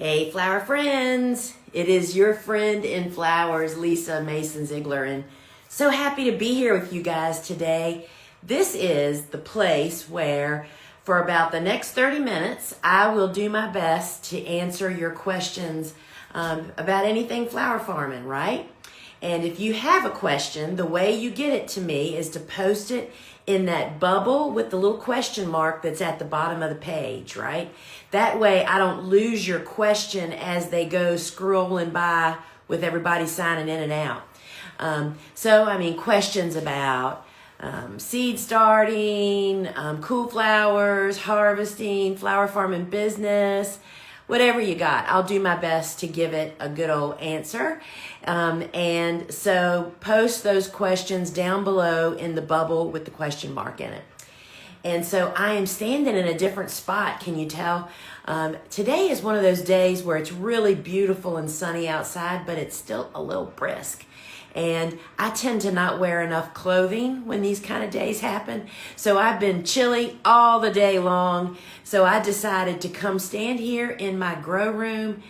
Hey, flower friends. It is your friend in flowers, Lisa Mason Ziegler, and so happy to be here with you guys today. This is the place where for about the next 30 minutes, I will do my best to answer your questions about anything flower farming, right? And if you have a question, the way you get it to me is to post it in that bubble with the little question mark that's at the bottom of the page, right? That way I don't lose your question as they go scrolling by with everybody signing in and out. Questions about seed starting, cool flowers, harvesting, flower farming business, whatever you got. I'll do my best to give it a good old answer. And so post those questions down below in the bubble with the question mark in it. And so I am standing in a different spot, can you tell? Today is one of those days where it's really beautiful and sunny outside, but it's still a little brisk. And I tend to not wear enough clothing when these kind of days happen. So I've been chilly all the day long. So I decided to come stand here in my grow room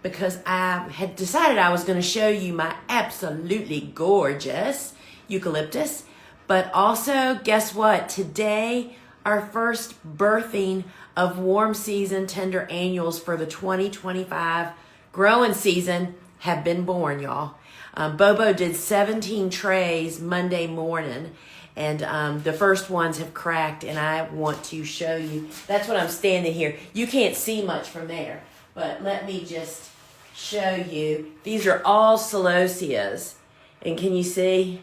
because I had decided I was going to show you my absolutely gorgeous eucalyptus. But also, guess what? Today, our first birthing of warm season tender annuals for the 2025 growing season have been born, y'all. Bobo did 17 trays Monday morning, and the first ones have cracked, and I want to show you. That's what I'm standing here. You can't see much from there, but let me just show you. These are all celosias, and can you see?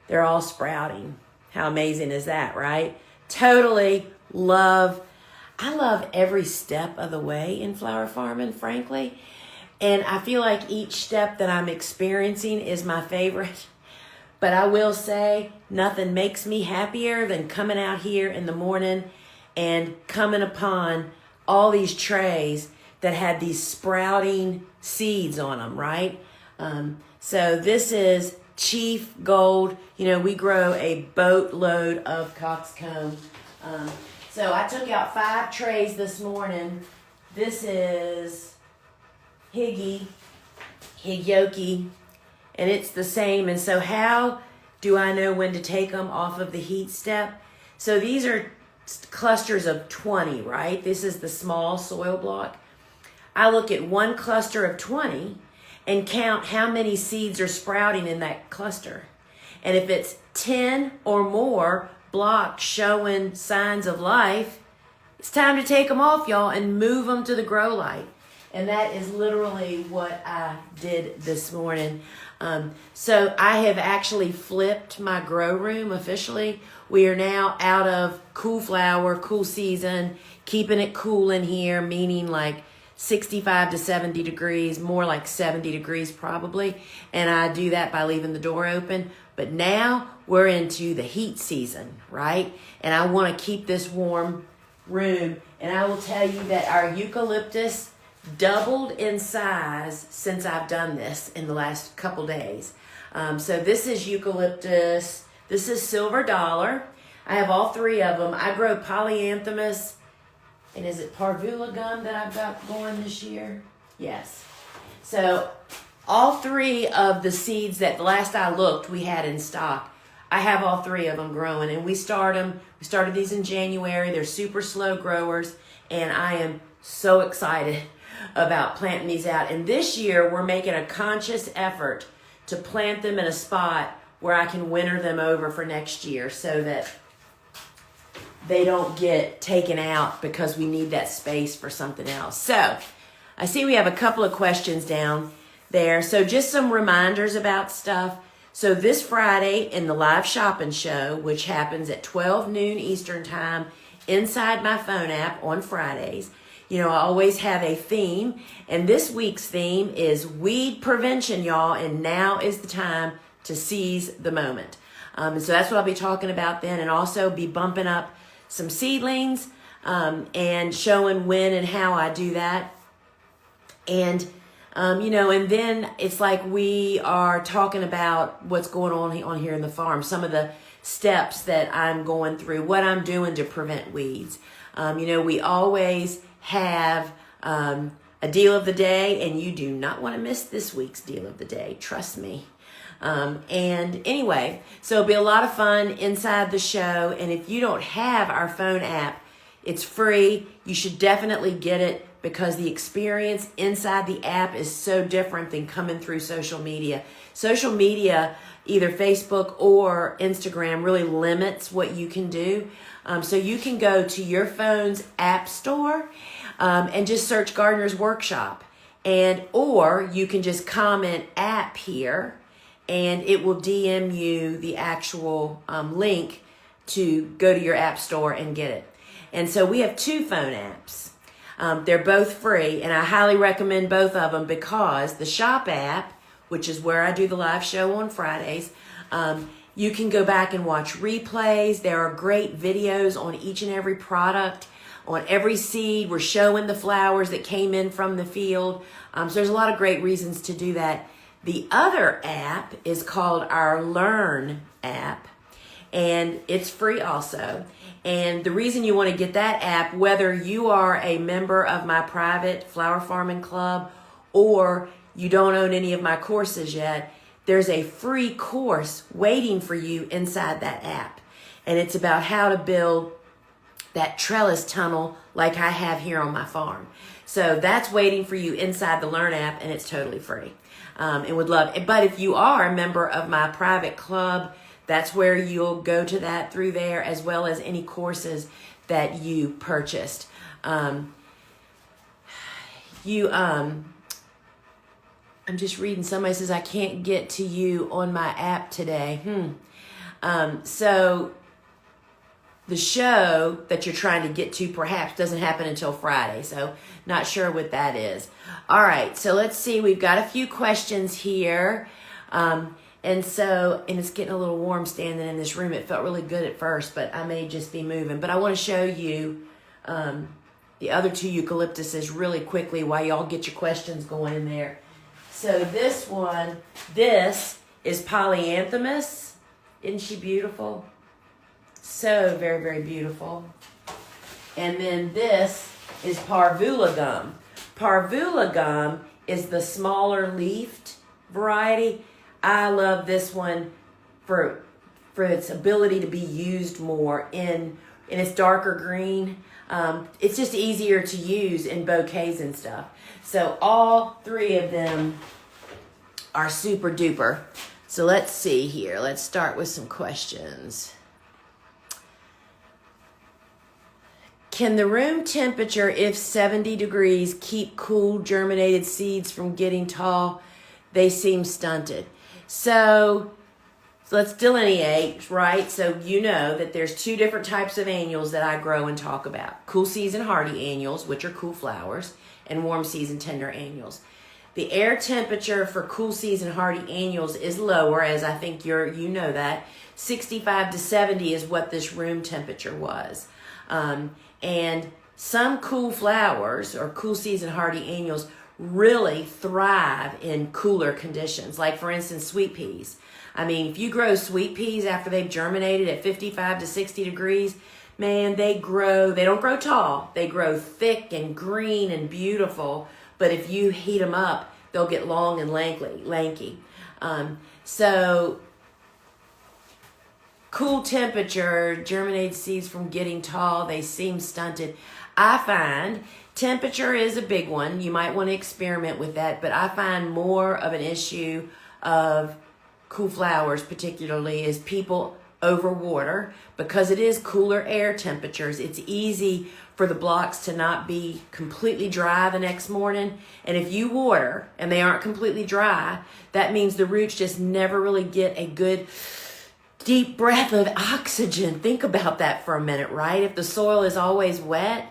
They're all sprouting. How amazing is that, right? Totally I love every step of the way in flower farming, frankly. And I feel like each step that I'm experiencing is my favorite. But I will say, nothing makes me happier than coming out here in the morning and coming upon all these trays that had these sprouting seeds on them, right? So this is Chief Gold. You know, we grow a boatload of coxcomb. So I took out 5 trays this morning. This is Higyoki, and it's the same. And so how do I know when to take them off of the heat step? So these are clusters of 20, right? This is the small soil block. I look at one cluster of 20 and count how many seeds are sprouting in that cluster. And if it's 10 or more blocks showing signs of life, it's time to take them off, y'all, and move them to the grow light. And that is literally what I did this morning. So I have actually flipped my grow room officially. We are now out of cool flower, cool season, keeping it cool in here, meaning like 65 to 70 degrees, more like 70 degrees probably. And I do that by leaving the door open. But now we're into the heat season, right? And I want to keep this warm room. And I will tell you that our eucalyptus doubled in size since I've done this in the last couple days. So this is eucalyptus. This is silver dollar. I have all 3 of them. I grow polyanthumus. And is it parvula gum that I've got going this year? Yes. So all 3 of the seeds that the last I looked we had in stock, I have all 3 of them growing. And we started these in January. They're super slow growers. And I am so excited about planting these out. And this year we're making a conscious effort to plant them in a spot where I can winter them over for next year so that they don't get taken out because we need that space for something else. So I see we have a couple of questions down there. So just some reminders about stuff. So this Friday in the live shopping show, which happens at 12 noon Eastern time inside my phone app on Fridays, you know, I always have a theme, and this week's theme is weed prevention, y'all, and now is the time to seize the moment. And so that's what I'll be talking about then, and also be bumping up some seedlings and showing when and how I do that. And, and then it's like we are talking about what's going on here in the farm, some of the steps that I'm going through, what I'm doing to prevent weeds. We always have a deal of the day, and you do not want to miss this week's deal of the day. Trust me. And anyway, so it'll be a lot of fun inside the show. And if you don't have our phone app, it's free. You should definitely get it because the experience inside the app is so different than coming through social media. Social media, either Facebook or Instagram, really limits what you can do. So you can go to your phone's app store and just search Gardener's Workshop. Or you can just comment app here, and it will DM you the actual link to go to your app store and get it. And so we have 2 phone apps. They're both free, and I highly recommend both of them because the Shop app, which is where I do the live show on Fridays, you can go back and watch replays. There are great videos on each and every product, on every seed. We're showing the flowers that came in from the field. So there's a lot of great reasons to do that. The other app is called our Learn app, and it's free also. And the reason you want to get that app, whether you are a member of my private flower farming club or you don't own any of my courses yet, there's a free course waiting for you inside that app. And it's about how to build that trellis tunnel like I have here on my farm. So that's waiting for you inside the Learn app, and it's totally free. And would love it. But if you are a member of my private club, that's where you'll go to that through there, as well as any courses that you purchased. I'm just reading. Somebody says, I can't get to you on my app today. So the show that you're trying to get to perhaps doesn't happen until Friday. So not sure what that is. All right. So let's see. We've got a few questions here. And it's getting a little warm standing in this room. It felt really good at first, but I may just be moving. But I want to show you the other 2 eucalyptuses really quickly while y'all get your questions going in there. So this is Polyanthemus. Isn't she beautiful? So very, very beautiful. And then this is Parvulagum. Parvulagum is the smaller leafed variety. I love this one for its ability to be used more in its darker green. It's just easier to use in bouquets and stuff. So all 3 of them are super duper. So let's see here. Let's start with some questions. Can the room temperature, if 70 degrees, keep cool germinated seeds from getting tall? They seem stunted. So let's delineate, right? So you know that there's 2 different types of annuals that I grow and talk about. Cool season hardy annuals, which are cool flowers, and warm season tender annuals. The air temperature for cool season hardy annuals is lower, as I think you know that. 65 to 70 is what this room temperature was. And some cool flowers or cool season hardy annuals really thrive in cooler conditions. Like for instance, sweet peas. I mean, if you grow sweet peas after they've germinated at 55 to 60 degrees, man, they don't grow tall. They grow thick and green and beautiful. But if you heat them up, they'll get long and lanky. So cool temperature, germinated seeds from getting tall, they seem stunted. I find temperature is a big one. You might want to experiment with that, but I find more of an issue of cool flowers particularly is people overwater because it is cooler air temperatures. It's easy for the blocks to not be completely dry the next morning. And if you water and they aren't completely dry, that means the roots just never really get a good deep breath of oxygen. Think about that for a minute, right? If the soil is always wet.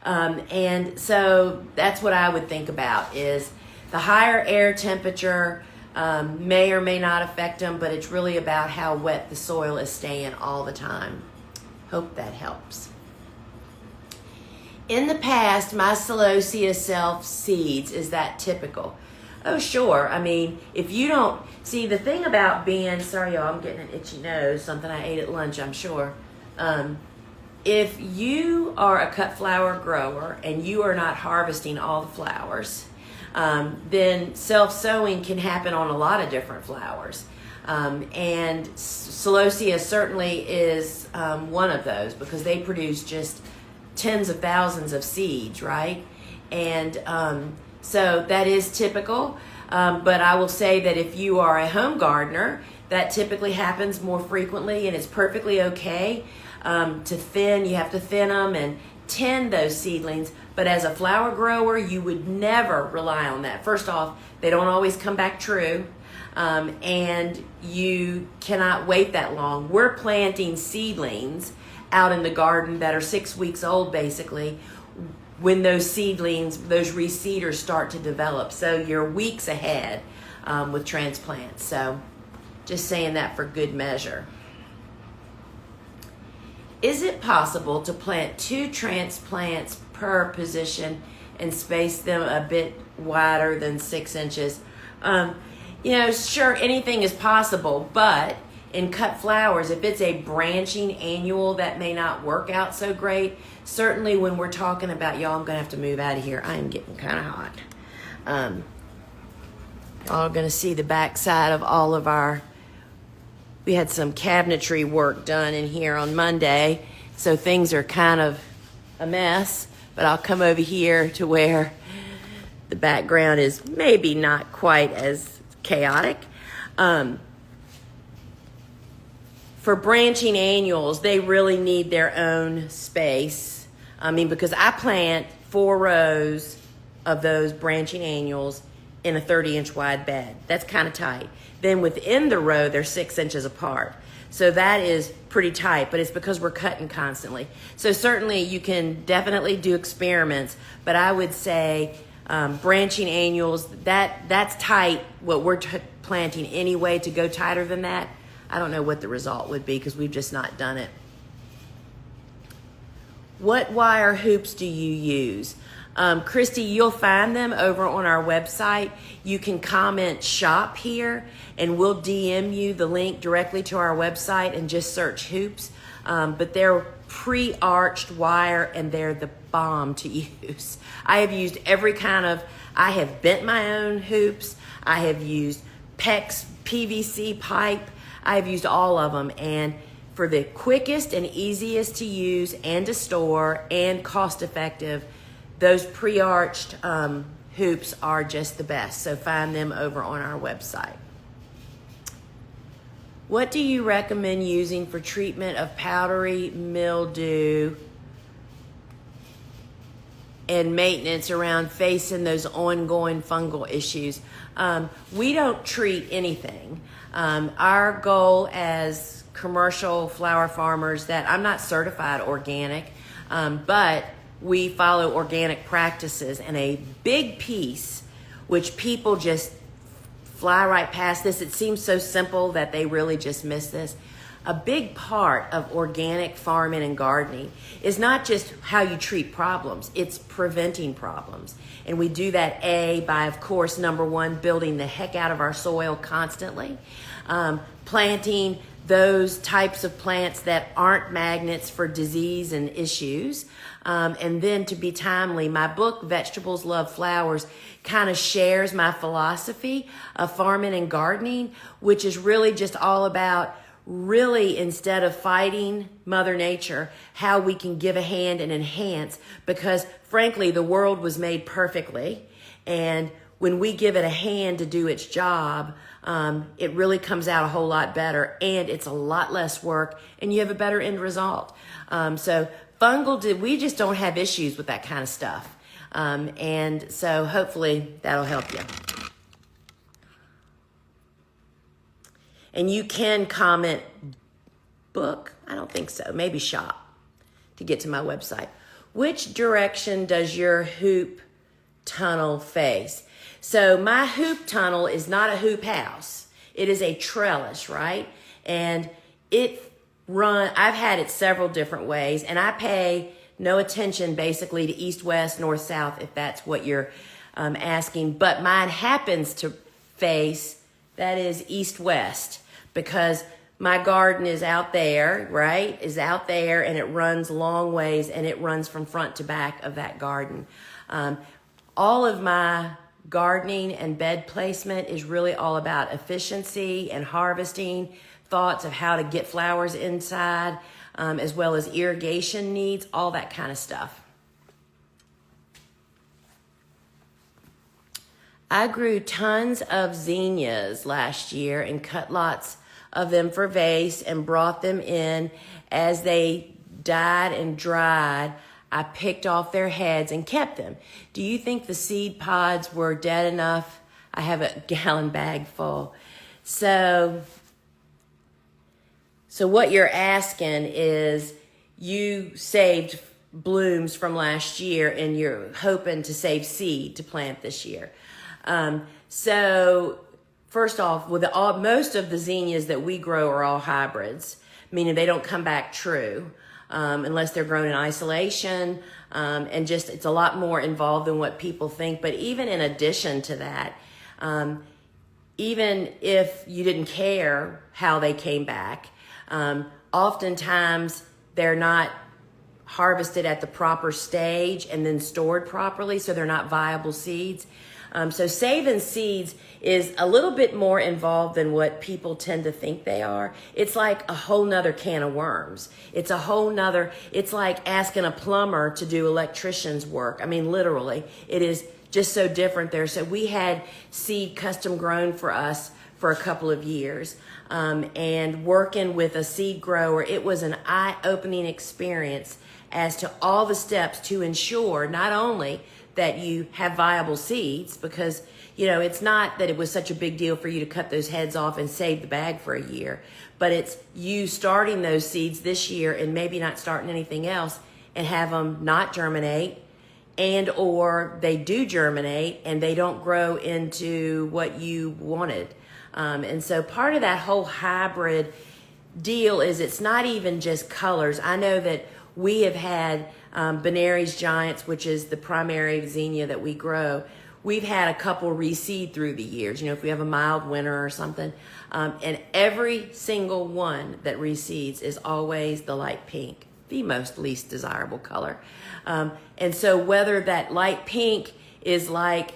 And so that's what I would think about is the higher air temperature may or may not affect them, but it's really about how wet the soil is staying all the time. Hope that helps. In the past, my celosia self seeds, is that typical? Oh, sure. I mean, if you don't see the thing about being, sorry y'all, I'm getting an itchy nose, something I ate at lunch, I'm sure. If you are a cut flower grower and you are not harvesting all the flowers, then self-sowing can happen on a lot of different flowers. And celosia certainly is one of those, because they produce just tens of thousands of seeds, right? And so that is typical. But I will say that if you are a home gardener, that typically happens more frequently, and it's perfectly okay to thin. You have to thin them and tend those seedlings. But as a flower grower, you would never rely on that. First off, they don't always come back true. And you cannot wait that long. We're planting seedlings out in the garden that are 6 weeks old, basically, when those seedlings, those reseeders start to develop. So you're weeks ahead with transplants. So just saying that for good measure. Is it possible to plant 2 transplants per position and space them a bit wider than 6 inches? Sure, anything is possible, but in cut flowers, if it's a branching annual, that may not work out so great. Certainly when we're talking about, y'all, I'm going to have to move out of here. I am getting kind of hot. Y'all are going to see the backside of all of we had some cabinetry work done in here on Monday, so things are kind of a mess, but I'll come over here to where the background is maybe not quite as chaotic. For branching annuals, they really need their own space. Because I plant 4 rows of those branching annuals in a 30-inch wide bed. That's kind of tight. Then within the row, they're 6 inches apart. So that is pretty tight, but it's because we're cutting constantly. So certainly you can definitely do experiments, but I would say branching annuals, that's tight, what we're planting anyway. To go tighter than that, I don't know what the result would be, because we've just not done it. What wire hoops do you use? Christy, you'll find them over on our website. You can comment shop here, and we'll DM you the link directly to our website and just search hoops. But they're pre-arched wire, and they're the bomb to use. I have used I have bent my own hoops. I have used PEX PVC pipe. I have used all of them, and for the quickest and easiest to use and to store and cost effective, those pre-arched hoops are just the best. So find them over on our website. What do you recommend using for treatment of powdery mildew and maintenance around facing those ongoing fungal issues? We don't treat anything. Our goal as commercial flower farmers, that I'm not certified organic, but we follow organic practices, and a big piece, which people just fly right past this, it seems so simple that they really just miss this. A big part of organic farming and gardening is not just how you treat problems, it's preventing problems. And we do that by, of course, number one, building the heck out of our soil constantly, planting those types of plants that aren't magnets for disease and issues. And then, to be timely, my book, Vegetables Love Flowers, kind of shares my philosophy of farming and gardening, which is really just all about, really, instead of fighting Mother Nature, how we can give a hand and enhance, because frankly, the world was made perfectly. And when we give it a hand to do its job, it really comes out a whole lot better, and it's a lot less work, and you have a better end result. So fungal, we just don't have issues with that kind of stuff. And so hopefully that'll help you. And you can comment book, I don't think so, maybe shop, to get to my website. Which direction does your hoop tunnel face? So my hoop tunnel is not a hoop house. It is a trellis, right? And I've had it several different ways, and I pay no attention basically to east, west, north, south, if that's what you're asking. But mine happens to face, that is east, west, because my garden is out there, right? Is out there, and it runs long ways, and it runs from front to back of that garden. All of my gardening and bed placement is really all about efficiency and harvesting, thoughts of how to get flowers inside, as well as irrigation needs, all that kind of stuff. I grew tons of zinnias last year and cut lots of them for vase and brought them in. As they died and dried, I picked off their heads and kept them. Do you think the seed pods were dead enough? I have a gallon bag full. So what you're asking is, you saved blooms from last year and you're hoping to save seed to plant this year. So first off, most of the zinnias that we grow are all hybrids, meaning they don't come back true unless they're grown in isolation. And just, it's a lot more involved than what people think. But even in addition to that, even if you didn't care how they came back, oftentimes they're not harvested at the proper stage and then stored properly, so they're not viable seeds. So saving seeds is a little bit more involved than what people tend to think they are. It's like a whole nother can of worms. It's like asking a plumber to do electrician's work. I mean, literally, it is just so different there. So we had seed custom grown for us for a couple of years. And working with a seed grower, it was an eye-opening experience as to all the steps to ensure not only that you have viable seeds, because, it's not that it was such a big deal for you to cut those heads off and save the bag for a year, but it's you starting those seeds this year and maybe not starting anything else and have them not germinate, and or they do germinate and they don't grow into what you wanted. And so part of that whole hybrid deal is it's not even just colors. I know that we have had Benary's Giants, which is the primary zinnia that we grow. We've had a couple reseed through the years, if we have a mild winter or something. And every single one that reseeds is always the light pink, the most least desirable color. And so whether that light pink is like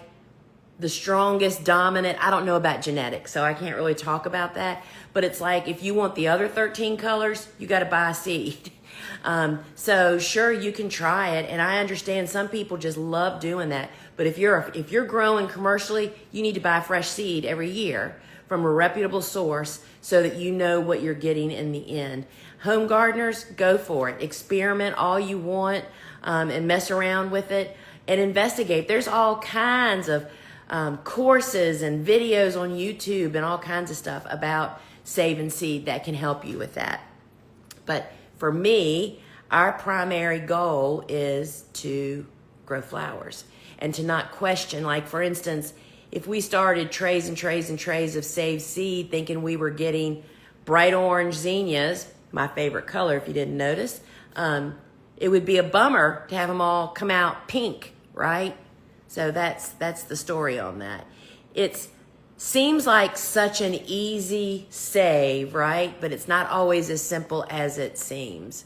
the strongest dominant, I don't know about genetics, so I can't really talk about that. But it's like, if you want the other 13 colors, you got to buy a seed. So sure, you can try it, and I understand some people just love doing that. But if you're growing commercially, you need to buy fresh seed every year from a reputable source so that you know what you're getting in the end. Home gardeners, go for it. Experiment all you want, and mess around with it and investigate. There's all kinds of courses and videos on YouTube and all kinds of stuff about saving seed that can help you with that. But for me, our primary goal is to grow flowers and to not question. Like, for instance, if we started trays and trays and trays of saved seed thinking we were getting bright orange zinnias, my favorite color if you didn't notice, it would be a bummer to have them all come out pink, right? So that's the story on that. It seems like such an easy save, right? But it's not always as simple as it seems.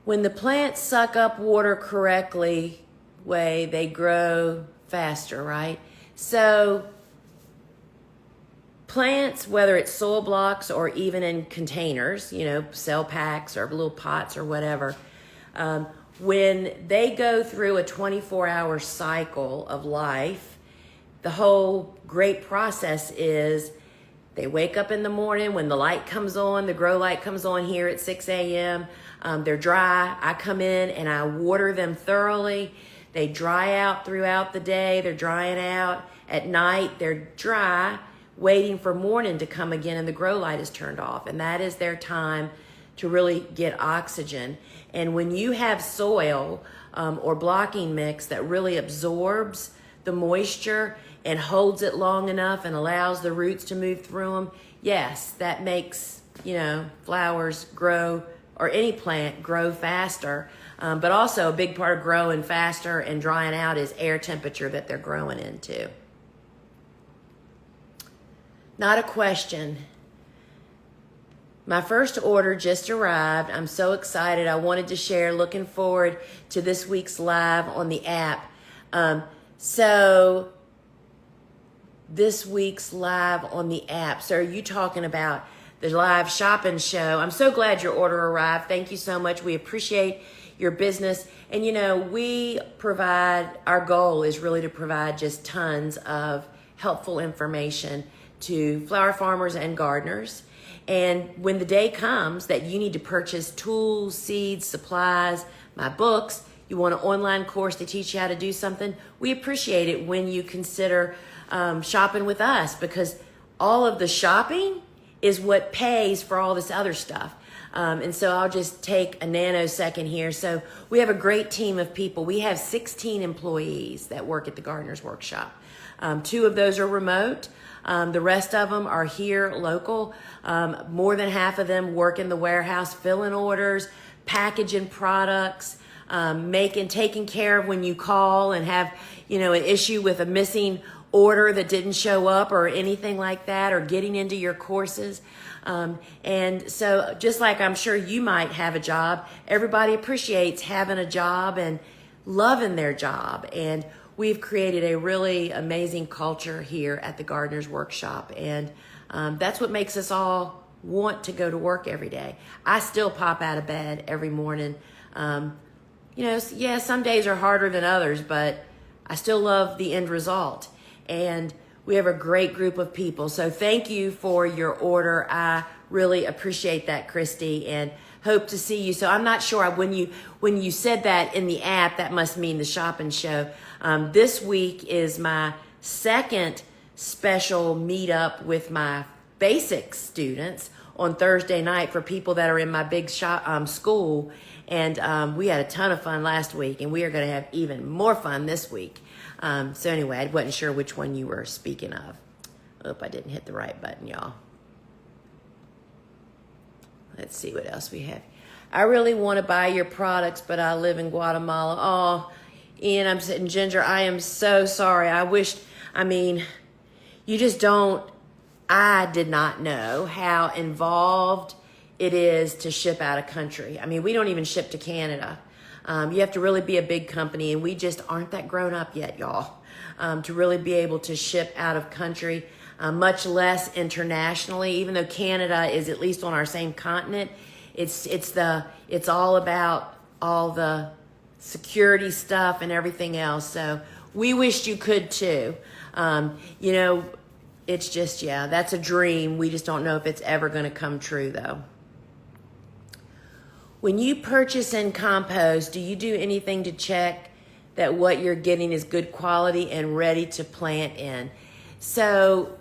When the plants suck up water correctly, they grow faster, right? So plants, whether it's soil blocks or even in containers, cell packs or little pots or whatever, when they go through a 24-hour cycle of life, the whole great process is they wake up in the morning when the light comes on, the grow light comes on here at 6 a.m. They're dry. I come in and I water them thoroughly. They dry out throughout the day. They're drying out. At night, they're dry, waiting for morning to come again, and the grow light is turned off. And that is their time to really get oxygen. And when you have soil or blocking mix that really absorbs the moisture and holds it long enough and allows the roots to move through them, yes, that makes, flowers grow, or any plant grow faster. But also a big part of growing faster and drying out is air temperature that they're growing into. Not a question. My first order just arrived. I'm so excited. I wanted to share. Looking forward to this week's live on the app. So this week's live on the app. So are you talking about the live shopping show? I'm so glad your order arrived. Thank you so much. We appreciate your business. And you know, we provide, our goal is really to provide just tons of helpful information to flower farmers and gardeners. And when the day comes that you need to purchase tools, seeds, supplies, my books, you want an online course to teach you how to do something, we appreciate it when you consider shopping with us, because all of the shopping is what pays for all this other stuff. And so I'll just take a nanosecond here. So we have a great team of people. We have 16 employees that work at the Gardener's Workshop. 2 of those are remote. The rest of them are here local. More than half of them work in the warehouse, filling orders, packaging products, taking care of when you call and have, you know, an issue with a missing order that didn't show up or anything like that, or getting into your courses. And so just like I'm sure you might have a job, everybody appreciates having a job and loving their job. And we've created a really amazing culture here at the Gardener's Workshop. And that's what makes us all want to go to work every day. I still pop out of bed every morning. You know, yeah, some days are harder than others, but I still love the end result. And we have a great group of people. So thank you for your order. I really appreciate that, Christy, and hope to see you. So I'm not sure, when you said that in the app, that must mean the shopping show. This week is my second special meetup with my basics students on Thursday night for people that are in my big school. And we had a ton of fun last week, and we are going to have even more fun this week. So anyway, I wasn't sure which one you were speaking of. Oop, I didn't hit the right button, y'all. Let's see what else we have. I really want to buy your products, but I live in Guatemala. Oh, Ian, I'm sitting Ginger. I am so sorry. You just don't, I did not know how involved it is to ship out of country. I mean, we don't even ship to Canada. You have to really be a big company, and we just aren't that grown up yet, y'all, to really be able to ship out of country, much less internationally. Even though Canada is at least on our same continent, it's all about all the security stuff and everything else. So we wished you could too. You know, it's just, yeah, that's a dream. We just don't know if it's ever going to come true though. When you purchase and compost, do you do anything to check that what you're getting is good quality and ready to plant in? So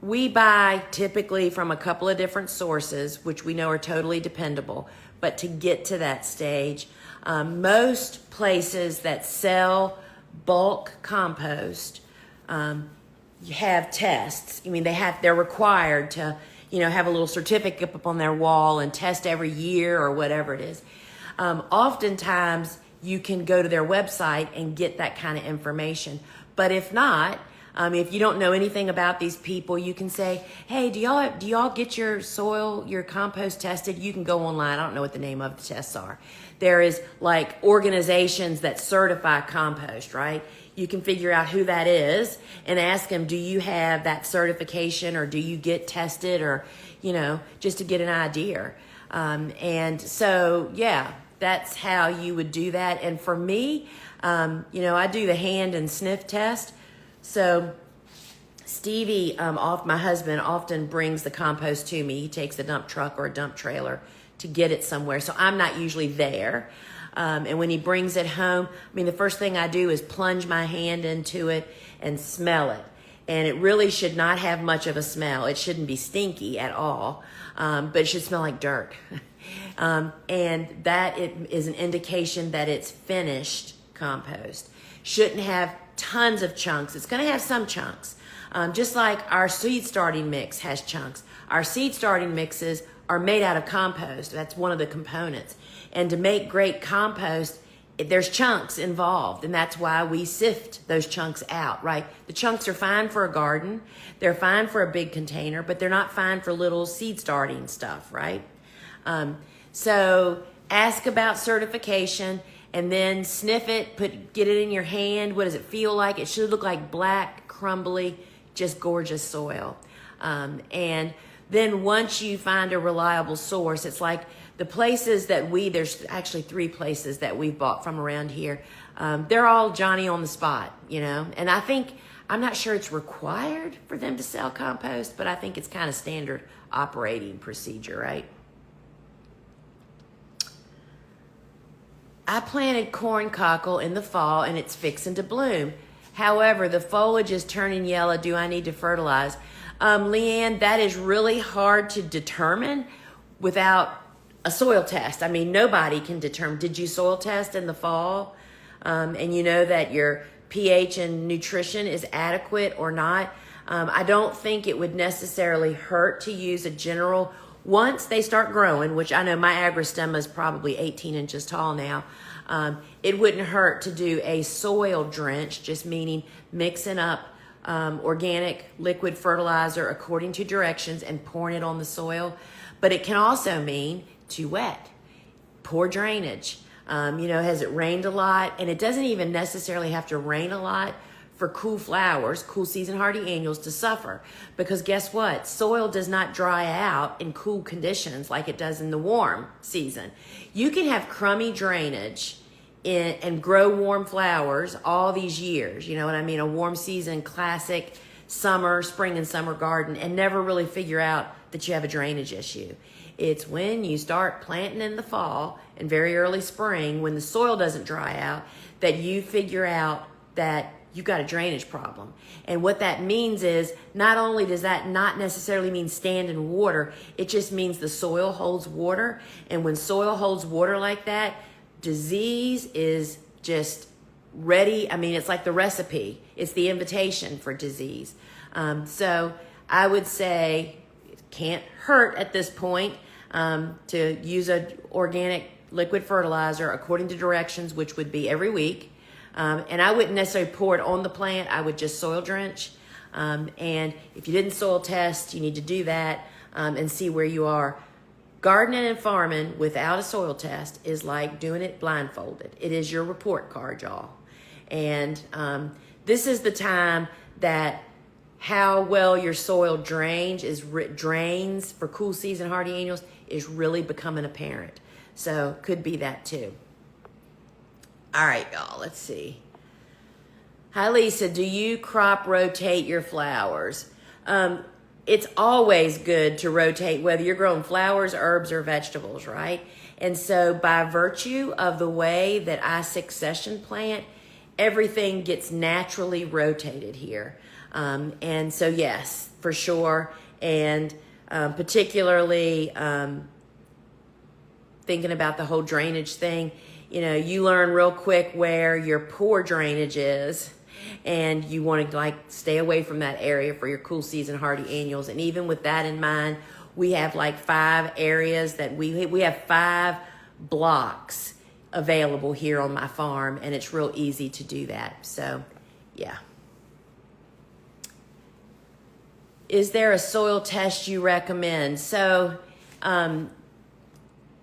we buy typically from a couple of different sources, which we know are totally dependable. But to get to that stage, most places that sell bulk compost have tests. I mean, they're required to, you know, have a little certificate up on their wall and test every year or whatever it is. Oftentimes you can go to their website and get that kind of information. But if not, if you don't know anything about these people, you can say, hey, do y'all get your soil, your compost tested? You can go online. I don't know what the name of the tests are. There is like organizations that certify compost, right? You can figure out who that is and ask them, do you have that certification, or do you get tested, or, you know, just to get an idea. And so, yeah, that's how you would do that. And for me, you know, I do the hand and sniff test. So Stevie, my husband, often brings the compost to me. He takes a dump truck or a dump trailer to get it somewhere. So I'm not usually there. And when he brings it home, I mean, the first thing I do is plunge my hand into it and smell it. And it really should not have much of a smell. It shouldn't be stinky at all, but it should smell like dirt. And that is an indication that it's finished compost. Shouldn't have tons of chunks. It's going to have some chunks. Just like our seed starting mix has chunks. Our seed starting mixes are made out of compost. That's one of the components. And to make great compost, there's chunks involved, and that's why we sift those chunks out, right? The chunks are fine for a garden. They're fine for a big container, but they're not fine for little seed starting stuff, right? So ask about certification, and then sniff it, get it in your hand. What does it feel like? It should look like black, crumbly, just gorgeous soil. And then once you find a reliable source, it's like the places that there's actually 3 places that we've bought from around here. They're all Johnny on the spot, and I'm not sure it's required for them to sell compost, but I think it's kind of standard operating procedure, right? I planted corn cockle in the fall and it's fixing to bloom. However, the foliage is turning yellow. Do I need to fertilize? Leanne, that is really hard to determine without a soil test. I mean, nobody can determine. Did you soil test in the fall? And you know that your pH and nutrition is adequate or not? I don't think it would necessarily hurt to use a general. Once they start growing, which I know my agrostemma is probably 18 inches tall now, it wouldn't hurt to do a soil drench, just meaning mixing up organic liquid fertilizer according to directions and pouring it on the soil. But it can also mean too wet, poor drainage. Has it rained a lot? And it doesn't even necessarily have to rain a lot for cool flowers, cool season hardy annuals to suffer. Because guess what? Soil does not dry out in cool conditions like it does in the warm season. You can have crummy drainage and grow warm flowers all these years. You know what I mean? A warm season, classic summer, spring and summer garden, and never really figure out that you have a drainage issue. It's when you start planting in the fall and very early spring, when the soil doesn't dry out, that you figure out that you've got a drainage problem. And what that means is, not only does that not necessarily mean stand in water, it just means the soil holds water. And when soil holds water like that, disease is just ready. I mean, it's like the recipe. It's the invitation for disease. So I would say it can't hurt at this point to use an organic liquid fertilizer according to directions, which would be every week. And I wouldn't necessarily pour it on the plant. I would just soil drench. And if you didn't soil test, you need to do that and see where you are. Gardening and farming without a soil test is like doing it blindfolded. It is your report card, y'all. And this is the time that how well your soil drains for cool season hardy annuals is really becoming apparent. So could be that too. All right, y'all, let's see. Hi, Lisa. Do you crop rotate your flowers? It's always good to rotate, whether you're growing flowers, herbs, or vegetables, right? And so by virtue of the way that I succession plant, everything gets naturally rotated here. And so, yes, for sure. And particularly thinking about the whole drainage thing, you learn real quick where your poor drainage is, and you want to stay away from that area for your cool season hardy annuals. And even with that in mind, we have 5 areas that we have 5 blocks available here on my farm, and it's real easy to do that. So, yeah. Is there a soil test you recommend? So,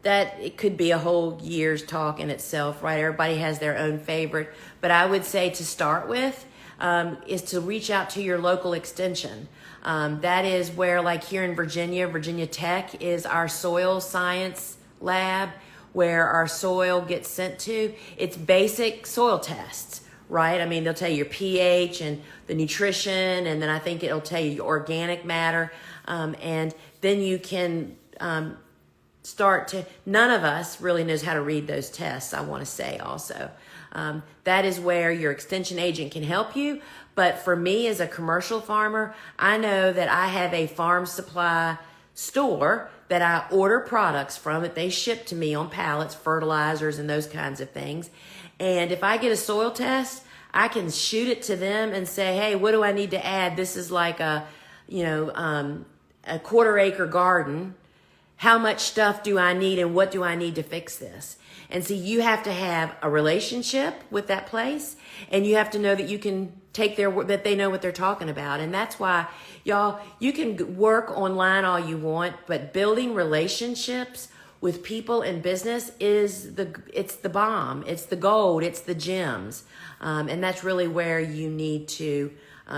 that it could be a whole year's talk in itself, right? Everybody has their own favorite. But I would say to start with is to reach out to your local extension. That is where, here in Virginia Tech is our soil science lab, where our soil gets sent to. It's basic soil tests, right? I mean, they'll tell you your pH and the nutrition, and then I think it'll tell you your organic matter. And then you can none of us really knows how to read those tests, I want to say also. That is where your extension agent can help you. But for me as a commercial farmer, I know that I have a farm supply store that I order products from. That they ship to me on pallets, fertilizers and those kinds of things. And if I get a soil test, I can shoot it to them and say, hey, what do I need to add? This is like a 1/4 acre garden. how much stuff do I need and what do I need to fix this? And see, you have to have a relationship with that place, and you have to know that you can take that they know what they're talking about. And that's why, y'all, you can work online all you want, but building relationships with people in business it's the bomb, it's the gold, it's the gems. And that's really where you need to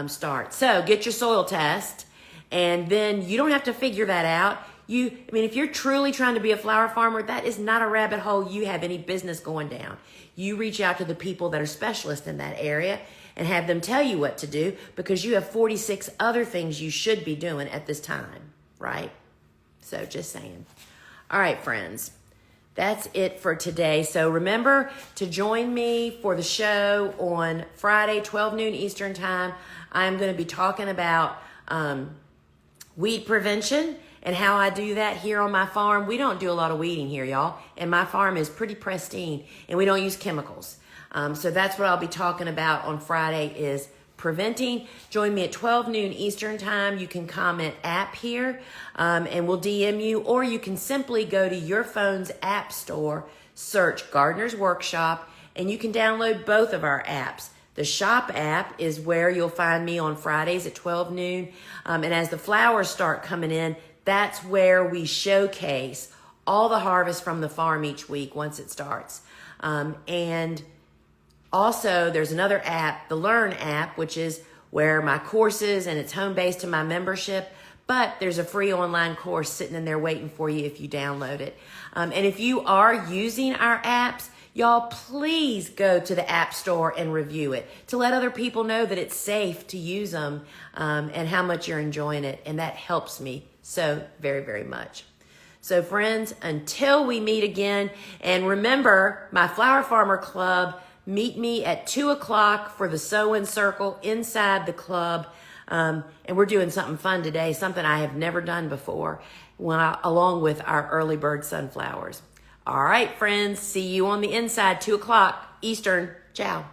start. So get your soil test, and then you don't have to figure that out. If you're truly trying to be a flower farmer, that is not a rabbit hole you have any business going down. You reach out to the people that are specialists in that area and have them tell you what to do, because you have 46 other things you should be doing at this time, right? So just saying. All right, friends, that's it for today. So remember to join me for the show on Friday, 12 noon Eastern time. I'm going to be talking about weed prevention and how I do that here on my farm. We don't do a lot of weeding here, y'all, and my farm is pretty pristine, and we don't use chemicals. So that's what I'll be talking about on Friday, is preventing. Join me at 12 noon Eastern time. You can comment app here, and we'll DM you, or you can simply go to your phone's app store, search Gardener's Workshop, and you can download both of our apps. The shop app is where you'll find me on Fridays at 12 noon. And as the flowers start coming in, that's where we showcase all the harvest from the farm each week once it starts. And also, there's another app, the Learn app, which is where my courses, and it's home-based to my membership, but there's a free online course sitting in there waiting for you if you download it. And if you are using our apps, y'all, please go to the App Store and review it to let other people know that it's safe to use them, and how much you're enjoying it. And that helps me so very, very much. So friends, until we meet again, and remember, my Flower Farmer Club, meet me at 2 o'clock for the sew-in circle inside the club. And we're doing something fun today, something I have never done before, along with our early bird sunflowers. All right, friends, see you on the inside, 2 o'clock Eastern. Ciao.